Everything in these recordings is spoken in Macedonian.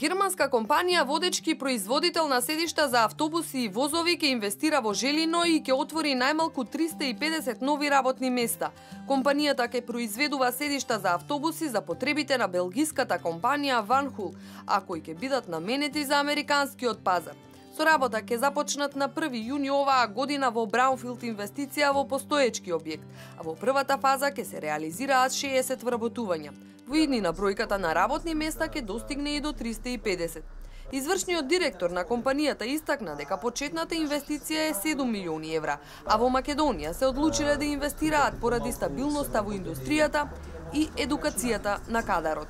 Германска компанија, водечки производител на седишта за автобуси и возови, ќе инвестира во Желино и ќе отвори најмалку 350 нови работни места. Компанијата ќе произведува седишта за автобуси за потребите на белгиската компанија Van Hool, а кои ќе бидат наменети за американскиот пазар. Со работа ќе започнат на 1 јуни оваа година во Браунфилд инвестиција во постоечки објект, а во првата фаза ќе се реализираат 60 вработувања. Во иднина бројката на работни места ќе достигне и до 350. Извршниот директор на компанијата истакна дека почетната инвестиција е 7 милиони евра, а во Македонија се одлучиле да инвестираат поради стабилноста во индустријата и едукацијата на кадарот.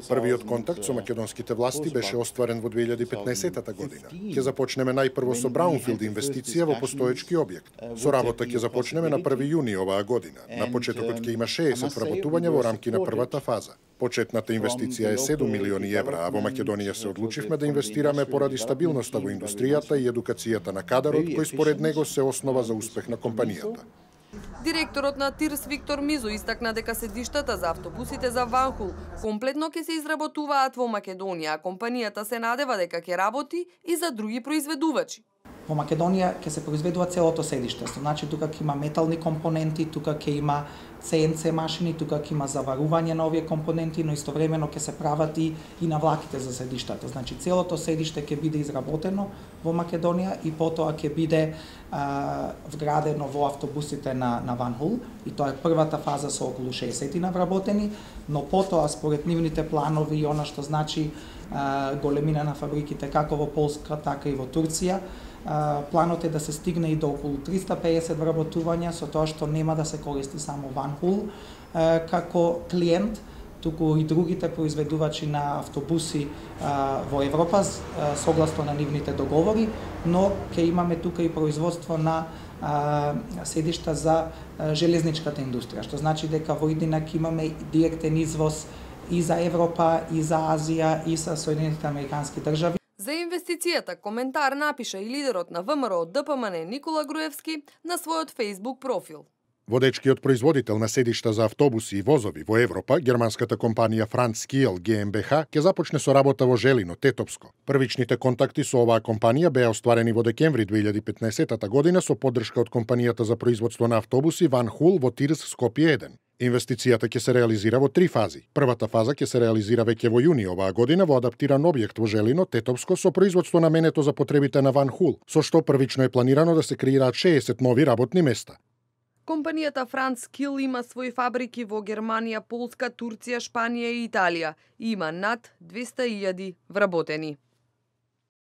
Првиот контакт со македонските власти беше остварен во 2015 година. Ќе започнеме најпрво со Браунфилд инвестиција во постоечки објект. Со работа ќе започнеме на 1 јуни оваа година. На почетокот ќе има 60 вработувања во рамки на првата фаза. Почетната инвестиција е 7 милиони евра, а во Македонија се одлучивме да инвестираме поради стабилноста во индустријата и едукацијата на кадарот, кој според него се основа за успех на компанијата. Директорот на ТИРС Виктор Мизо истакна дека седиштата за автобусите за Van Hool комплетно ќе се изработуваат во Македонија, а компанијата се надева дека ќе работи и за други произведувачи. Во Македонија ќе се произведува целото седиште, значи тука ќе има метални компоненти, тука ќе има CNC машини, тука ќе има заварување на овие компоненти, но истовремено ќе се прават и на влаките за седиштата. Значи целото седиште ќе биде изработено во Македонија и потоа ќе биде вградено во автобусите на Van Hool, и тоа е првата фаза со околу 60 вработени, но потоа според нивните планови и она што значи големина на фабриките како во Полска, така и во Турција, планот е да се стигне и до околу 350 вработувања, со тоа што нема да се користи само Van Hool како клиент, туку и другите произведувачи на автобуси во Европа согласно на нивните договори, но ќе имаме тука и производство на седишта за железничката индустрија, што значи дека во иднина ќе имаме директен извоз и за Европа, и за Азија, и за Соединетите американски држави. За инвестицијата коментар напиша и лидерот на ВМРО ДПМН Никола Груевски на својот Facebook профил. Водечкиот производител на седишта за автобуси и возови во Европа, германската компанија Franz Kiel GmbH, ќе започне со работа во Желино, Тетопско. Првичните контакти со оваа компанија беа остварени во декември 2015 година со поддршка од компанијата за производство на автобуси Van Hool во ТИРС Скопје 1. Инвестицијата ќе се реализира во 3 фази. Првата фаза ќе се реализира веќе во јуни оваа година во адаптиран објект во Желино, Тетопско, со производство наменето за потребите на Van Hool, со што првично е планирано да се креираат 60 нови работни места. Компанијата Franz Kiel има своји фабрики во Германија, Полска, Турција, Шпанија и Италија и има над 200.000 вработени.